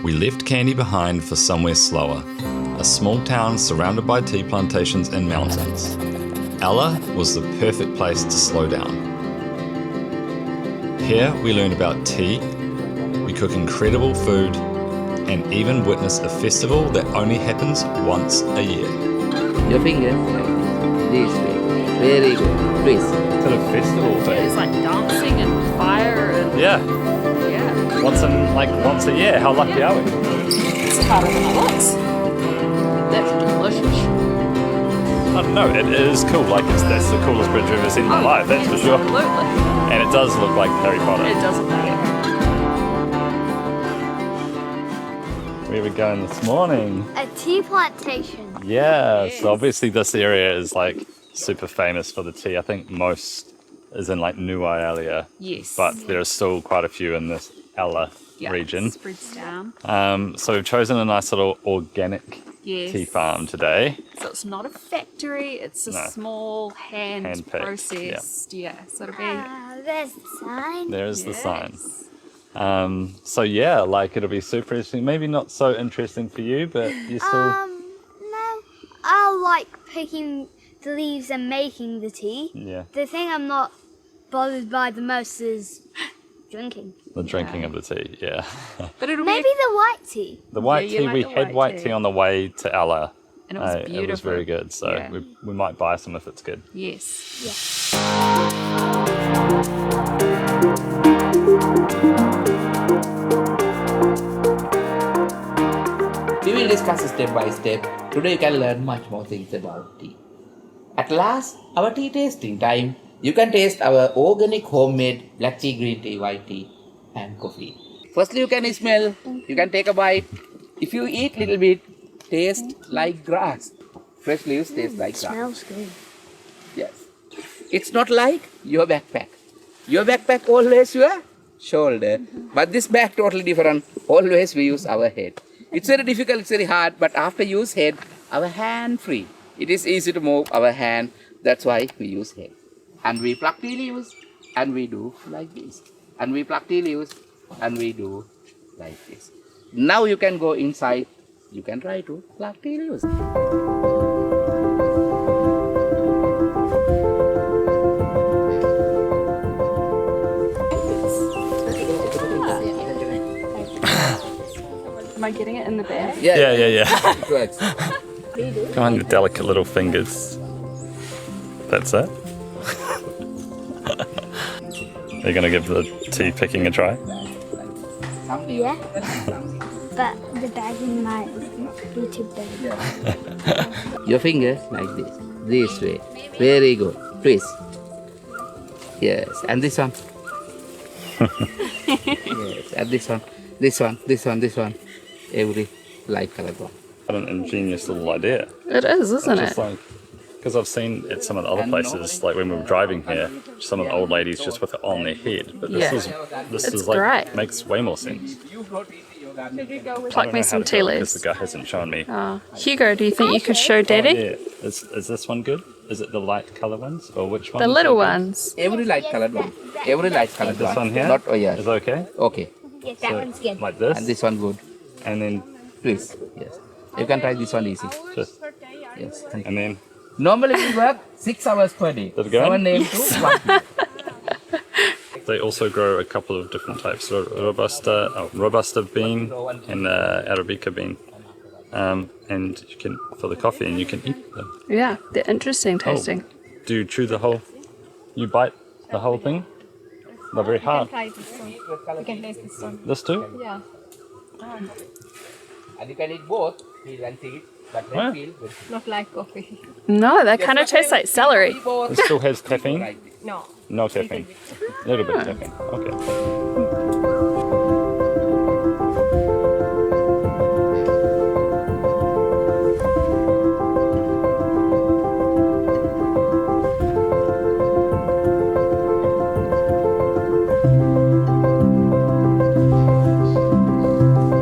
We left Kandy behind for somewhere slower, a small town surrounded by tea plantations and mountains. Ella was the perfect place to slow down. Here we learn about tea, we cook incredible food, and even witness a festival that only happens once a year. Your fingers this way. Very good. Twist. It's a festival thing. It's like dancing and fire and Yeah, yeah. once a year. How lucky are we? It's harder than it looks. That's delicious. I don't know, it is cool. That's the coolest bridge I've ever seen in my life, that's for sure. Absolutely. And it does look like Harry Potter. It doesn't matter. Where are we going this morning? A tea plantation. Yeah, so obviously this area is super famous for the tea. I think most is in Nuwaialia. Yes. But there are still quite a few in this Ella region. Spreads down. So we've chosen a nice little organic tea farm today. So it's not a factory, it's a small hand processed. Yeah. So it'll be. There's the sign. There is the sign. So yeah, it'll be super interesting. Maybe not so interesting for you, but you still. No, I like picking the leaves and making the tea. Yeah. The thing I'm not bothered by the most is drinking. The drinking of the tea, yeah. But it'll Maybe the white tea. The white you tea, like we the had white white tea. tea on the way to Ella. And it was beautiful. It was very good, so Yeah. we might buy some if it's good. Yes. We will discuss step by step. Today you can learn much more things about tea. At last, our tea tasting time. You can taste our organic homemade black tea, green tea, white tea and coffee. Firstly, you can smell. You can take a bite. If you eat little bit, taste like grass. Fresh leaves taste like grass. Smells good. Yes. It's not like your backpack. Your backpack always your shoulder. But this bag totally different. Always we use our head. It's very difficult, it's very hard, but after use head, our hand free. It is easy to move our hand. That's why we use head. And we pluck tea leaves and we do like this. And we pluck tea leaves and we do like this. Now you can go inside. You can try to pluck tea leaves. Am I getting it in the bag? Yeah. It works. Come on, your delicate little fingers. That's it. Are you going to give the tea picking a try? Yeah. But the bag in my be too big. Your fingers like this way. Very good. Twist. Yes, and this one. Yes, and this one. Every light colored one. What an ingenious little idea. It is, isn't it? Just because I've seen at some of the other places, when we were driving here, some of the old ladies just with it on their head. But this is great. makes way more sense. Pluck me some tea Because leaves. the guy hasn't shown me. Hugo, do you think you could show Daddy? Yeah. Is this one good? Is it the light colour ones or which one? The little ones. Every light colored one. Every light colored This one here? Not, oh yeah. Is that okay? Okay. Yes, that one's good. Like this? And this one good. And then Please. Yes. You can try this one easy. just, Yes. and then Normally we work 6 hours per day. Is it going? 7 a.m. to 1 p.m. they also grow a couple of different types: Robusta bean and Arabica bean. And you can for the coffee, and you can eat them. Yeah, they're interesting tasting. Do you chew the whole? You bite the whole thing? They're very hard. You can taste this one. This too? Yeah. And you can eat both, peel and seed, but Yeah. then peel with Not like coffee. No, they kind of taste like celery. both. It still has caffeine. Like this. No. No caffeine. A little bit caffeine. Okay.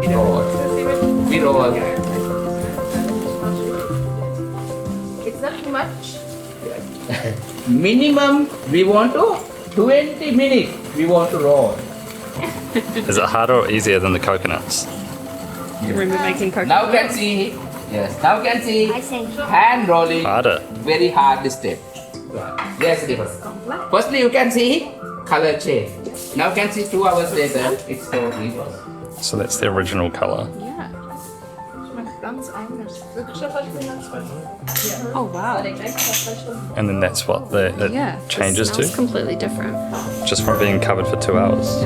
We roll. It's not too much. Minimum, we want to 20 minutes. We want to roll. Is it harder or easier than the coconuts? Remember making coconut Now can milk? see. Yes. Now can see. I see. Hand rolling. Harder. Very hard step. Yes, different. Firstly, you can see color change. Now can see 2 hours later, it's totally lost. So that's the original color. Yeah. Schmeckt ganz anders. Wirklich schon fast wie ganz frisch. Oh wow. Der gleiche Fleisch. And then that's what it Yeah. changes It smells to, completely different. just from being covered for 2 hours.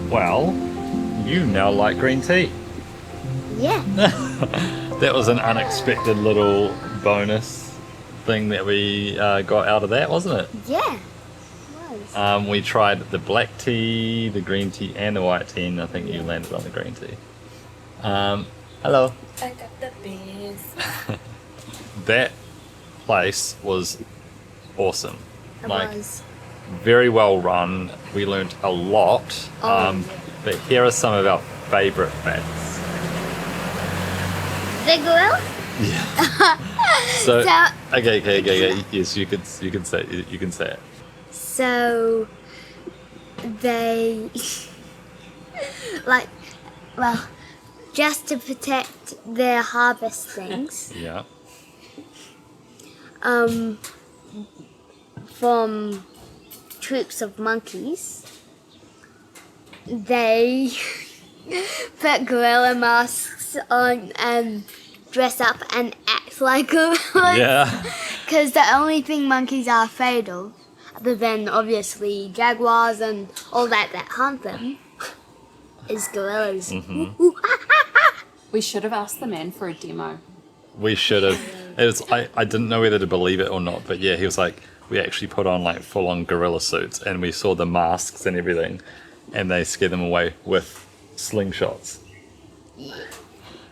Well, you now like green tea. Yeah. That was an unexpected little bonus thing that we got out of that, wasn't it? Yeah. It was. We tried the black tea, the green tea, and the white tea, and I think you landed on the green tea. Hello. I got the beans. That place was awesome. It Like, was. very well run. We learned a lot. But here are some of our favorite facts. The gorilla? So, So- okay. Yes, you can say it. So they just to protect their harvest things Yeah. from troops of monkeys, they put gorilla masks on and dress up and act like gorillas. Yeah. Because the only thing monkeys are afraid of, other than obviously jaguars and all that hunt them, is gorillas. We should have asked the man for a demo. We should have. I didn't know whether to believe it or not, but yeah, he was like, we actually put on like full-on gorilla suits, and we saw the masks and everything, and they scared them away with slingshots.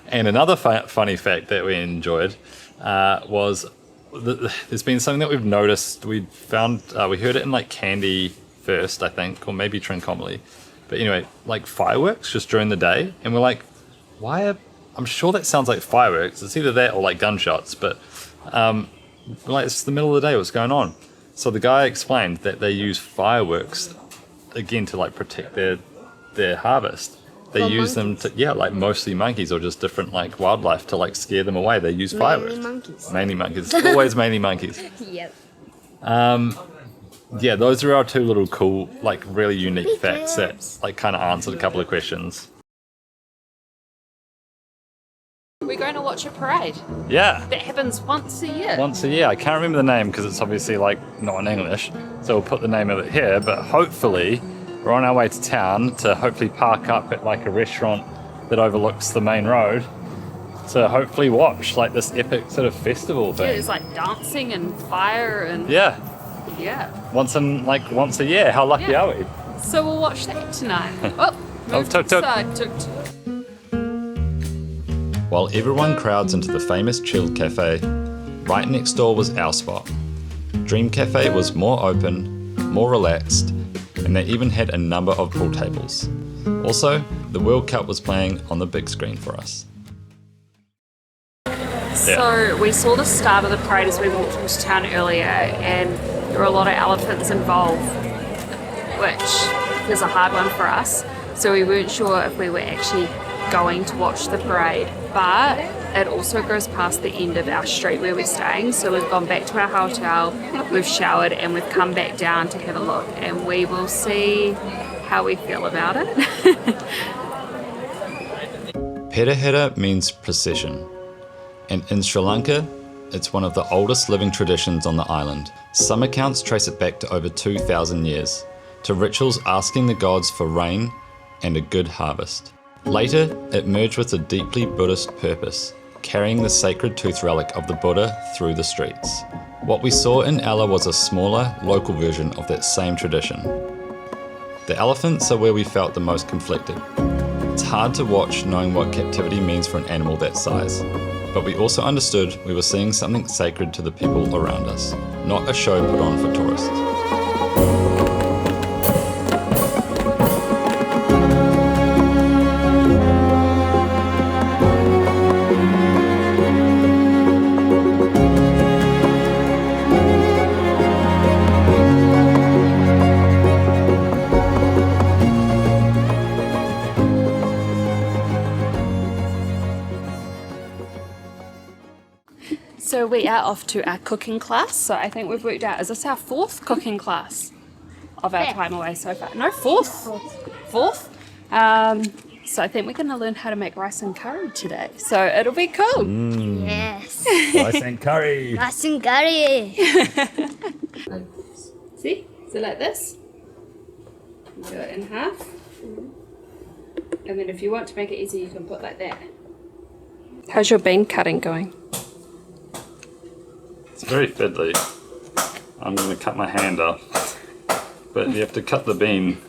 And another funny fact that we enjoyed was there's been something that we've noticed. We found we heard it in like Candy first, I think, or maybe Trincomalee. But anyway, like fireworks just during the day, and we're like, why are? I'm sure that sounds like fireworks. It's either that or like gunshots, but like it's the middle of the day. What's going on? So the guy explained that they use fireworks again to like protect their harvest. They For use monkeys. them to like mostly monkeys or just different like wildlife to like scare them away. They use fireworks. monkeys. Mainly monkeys. Always mainly monkeys. Yep. Yeah, those are our two little cool, like really unique facts that Beacons. like kind of answered a couple of questions. We're going to watch a parade Yeah. that happens once a year. Once a year. I can't remember the name because it's obviously like not in English, so we'll put the name of it here. But hopefully, we're on our way to town to hopefully park up at like a restaurant that overlooks the main road to hopefully watch like this epic sort of festival Yeah, thing. there's like dancing and fire and Yeah, yeah. once a year. How lucky Yeah. are we? So we'll watch that tonight. Oh, Oh, move tuk to the tuk. side. Tuk tuk. While everyone crowds into the famous Chilled Cafe, right next door was our spot. Dream Cafe was more open, more relaxed, and they even had a number of pool tables. Also, the World Cup was playing on the big screen for us. So we saw the start of the parade as we walked into town earlier, and there were a lot of elephants involved, which was a hard one for us. So we weren't sure if we were actually going to watch the parade, but it also goes past the end of our street where we're staying. So we've gone back to our hotel, we've showered, and we've come back down to have a look, and we will see how we feel about it. Perahera means procession, and in Sri Lanka, it's one of the oldest living traditions on the island. Some accounts trace it back to over 2,000 years, to rituals asking the gods for rain and a good harvest. Later, it merged with a deeply Buddhist purpose, carrying the sacred tooth relic of the Buddha through the streets. What we saw in Ella was a smaller, local version of that same tradition. The elephants are where we felt the most conflicted. It's hard to watch knowing what captivity means for an animal that size, but we also understood we were seeing something sacred to the people around us, not a show put on for tourists. So we are off to our cooking class. So I think we've worked out, is this our 4th cooking class of our time away so far? No, 4th. 4th. So I think we're going to learn how to make rice and curry today. So it'll be cool. Yes. Rice and curry. Rice and curry. See? So like this. Do it in half. And then if you want to make it easy, you can put like that. How's your bean cutting going? It's very fiddly. I'm going to cut my hand off. But you have to cut the bean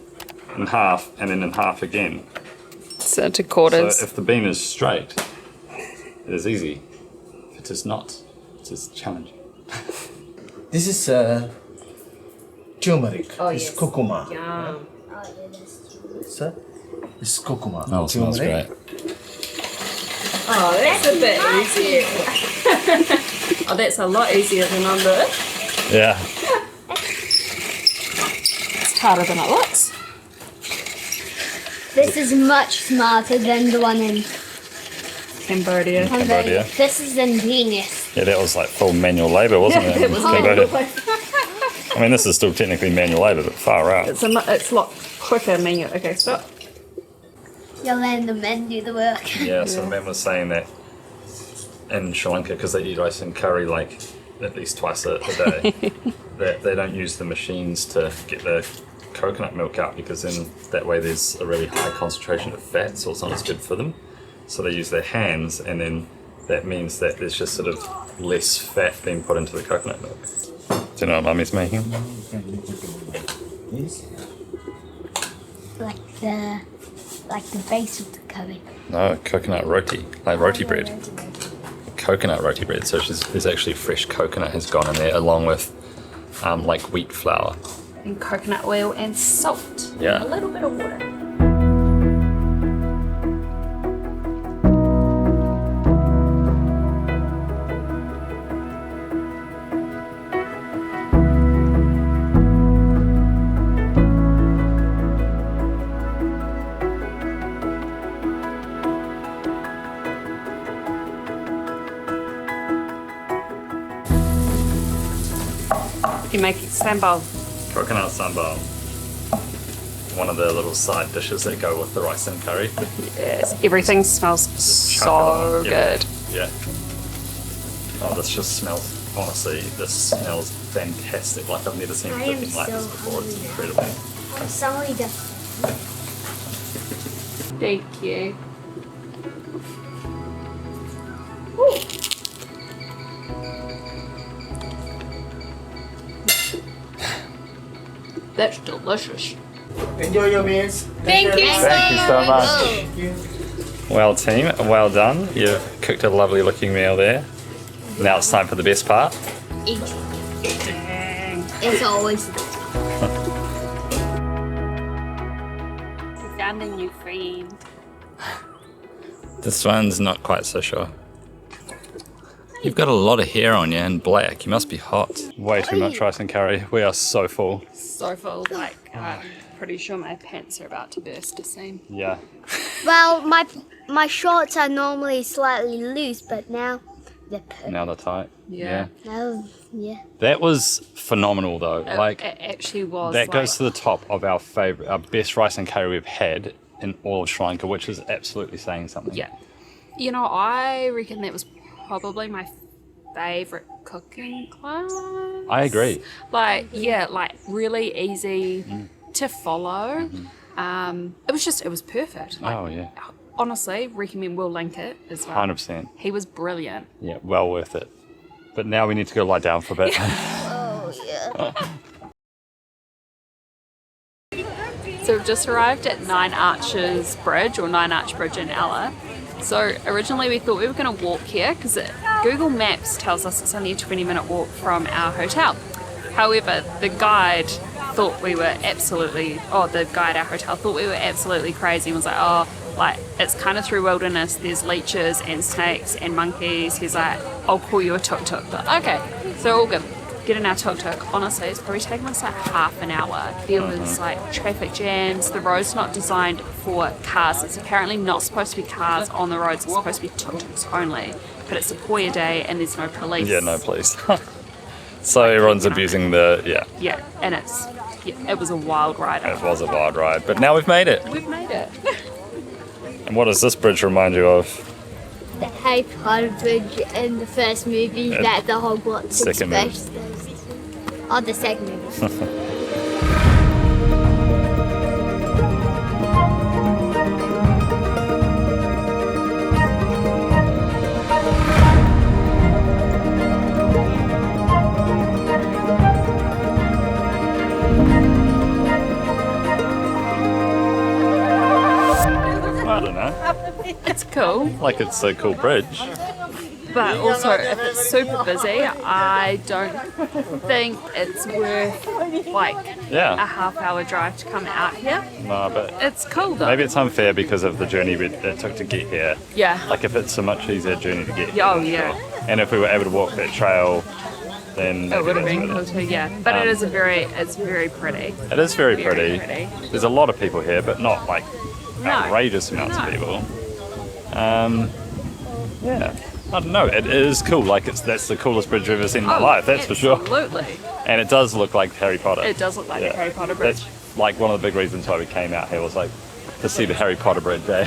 in half and then in half again. So to quarters. So if the bean is straight, it is easy. If it is not, it is challenging. This is turmeric. Oh, It's yes. kurkuma. Yum. Sir, it's kurkuma. Oh, it smells great. Oh, that's a bit easier. Oh, that's a lot easier than on this. Yeah. It's harder than it looks. This is much smarter than the one in Cambodia. Cambodia. This is ingenious. Yeah, that was like full manual labour, wasn't it? It was Cambodia. manual. I mean, this is still technically manual labour, but far out. It's a lot quicker manual. Okay, stop. You'll let the men do the work. Yeah, so the man was saying that in Sri Lanka, because they eat rice and curry like at least twice a day, that they don't use the machines to get the coconut milk out, because then that way there's a really high concentration of fat, so it's not as good for them. So they use their hands, and then that means that there's just sort of less fat being put into the coconut milk. Do you know what Mummy's making? Like the base of the curry. No, coconut roti, like roti bread. Coconut roti bread. So there's actually fresh coconut has gone in there, along with like wheat flour. And coconut oil and salt. Yeah. And a little bit of water. You make sambal. Coconut sambal. One of the little side dishes that go with the rice and curry. Yes, everything smells Just chuck so it on. Yeah. good. Yeah. Oh, this just smells, honestly, this smells fantastic. Like I've never seen I am cooking like so this before. It's hungry. incredible. I'm sorry to Thank you. That's delicious. Enjoy your meals. Thank you Thank you so much. Thank you. Well, team, well done. You've cooked a lovely looking meal there. Now it's time for the best part. eat. It's always the best. We found a new friend. This one's not quite so sure. You've got a lot of hair on you and black. You must be hot. Way too much rice and curry. We are so full. So full, like I'm pretty sure my pants are about to burst a seam. Yeah. Well, my shorts are normally slightly loose, but now they're perfect. Now they're tight. Yeah. Now, yeah. That was phenomenal though. Like it actually was. that goes to like, the top of our favorite, our best rice and curry we've had in all of Sri Lanka, which is absolutely saying something. Yeah. You know, I reckon that was probably my favorite cooking class. I agree. Like, yeah, like really easy to follow. It was perfect. Like, Oh yeah. honestly, recommend we'll link it as well. 100%. He was brilliant. Yeah, well worth it. But now we need to go lie down for a bit. Oh, yeah. So we've just arrived at Nine Arches Bridge, or Nine Arch Bridge in Ella. So originally we thought we were going to walk here because Google Maps tells us it's only a 20-minute walk from our hotel. However, the guide our hotel thought we were absolutely crazy and was like, oh, like it's kind of through wilderness, there's leeches and snakes and monkeys. He's like, I'll call you a tuk-tuk. But okay, so all good. Get in our tuk-tuk. Honestly, it's probably taken us like half an hour. There was like traffic jams. The road's not designed for cars. It's apparently not supposed to be cars on the roads. It's supposed to be tuk-tuks only. but it's a Poya day and there's no police. Yeah, no, please. So everyone's abusing the, Yeah, and it was a wild ride. it was a wild ride, but now we've made it. We've made it. And what does this bridge remind you of? The Harry Potter Bridge in the first movie that the Hogwarts Second Express. Oh, the second movie. I don't know. It's cool, Like it's a cool bridge. but also if it's super busy, I don't think it's worth like a Yeah. half-hour drive to come out here. No, but It's cool though. maybe it's unfair because of the journey it took to get here. Yeah. Like if it's a much easier journey to get here. Oh, then yeah. sure. And if we were able to walk that trail, then It would have maybe been that's cool too, yeah. But it is it's very pretty. It is very Very pretty. There's a lot of people here, but not like outrageous amounts of people. Yeah, I don't know. It is cool. Like that's the coolest bridge I've ever seen in my life. That's for sure. Absolutely. And it does look like Harry Potter. It does look like Yeah. a Harry Potter bridge. That's like one of the big reasons why we came out here was like to see the Harry Potter bridge. Eh?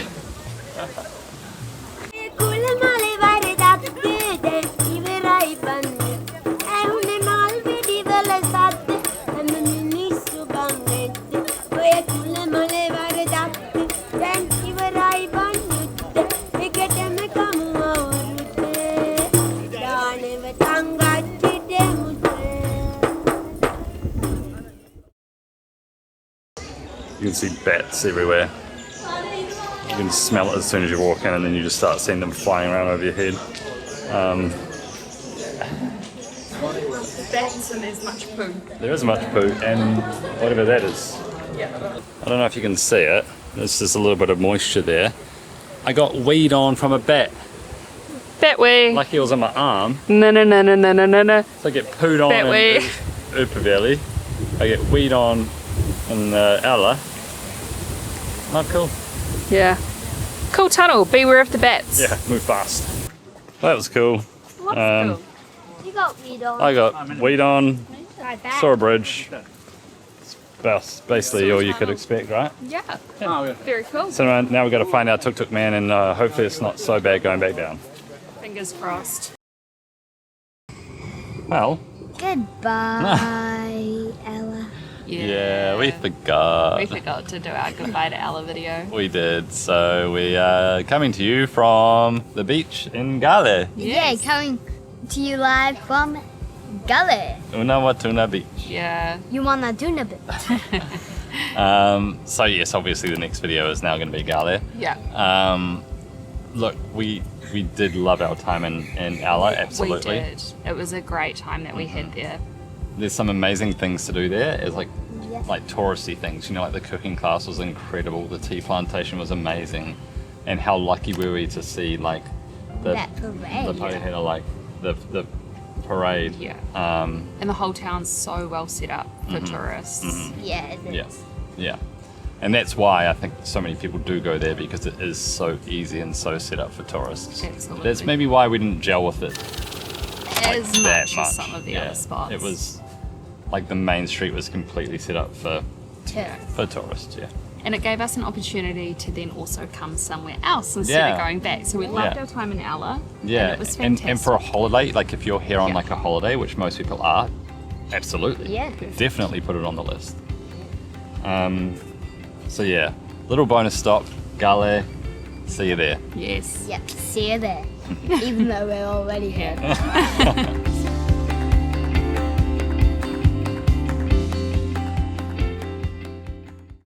You can see bats everywhere. You can smell it as soon as you walk in, and then you just start seeing them flying around over your head. Bats and there's much poo. There is much poo, and whatever that is. I don't know if you can see it. There's just a little bit of moisture there. I got weed on from a bat. Bat wee. Lucky it was on my arm. No. So I get pooed on Bat wee. in Upa Valley. I get weed on in Ella. Not cool. Yeah. Cool tunnel. Beware of the bats. Yeah, move fast. That was cool. Cool. You got weed on. I got weed on, Like that. saw a bridge. That's basically all you could expect, right? Yeah. Very cool. So now we've got to find our tuk-tuk man, and hopefully it's not so bad going back down. Fingers crossed. Well, Goodbye, Ella. yeah, we forgot. We forgot to do our goodbye to Ella video. We did. So we are coming to you from the beach in Gale, Yeah, coming to you live from Gully. Unawatuna Beach. Yeah. You wanna do a bit? So yes, obviously the next video is now going to be Gale. Yeah. Look, we did love our time in Ella, absolutely. We did. It was a great time that we had there. There's some amazing things to do there. It's like Yeah. touristy things. You know, like the cooking class was incredible. The tea plantation was amazing, and how lucky were we to see like the That parade. the Perahera, like the parade. Yeah. Um, And the whole town's so well set up for tourists. Yeah, it is. yeah, yeah. And that's why I think so many people do go there, because it is so easy and so set up for tourists. Absolutely. That's maybe why we didn't gel with it As that much much. as some of the Yeah. other spots. It was like the main street was completely set up for tourists. Yeah. And it gave us an opportunity to then also come somewhere else instead of Yeah. going back. So we loved Yeah. our time in Ella. Yeah, And it was fantastic. and for a holiday, like if you're here on Yeah. like a holiday, which most people are, absolutely, Yeah. definitely put it on the list. So yeah, little bonus stop, Gale. See you there. Yes. Yep, see you there. Even though we're already here. Yeah.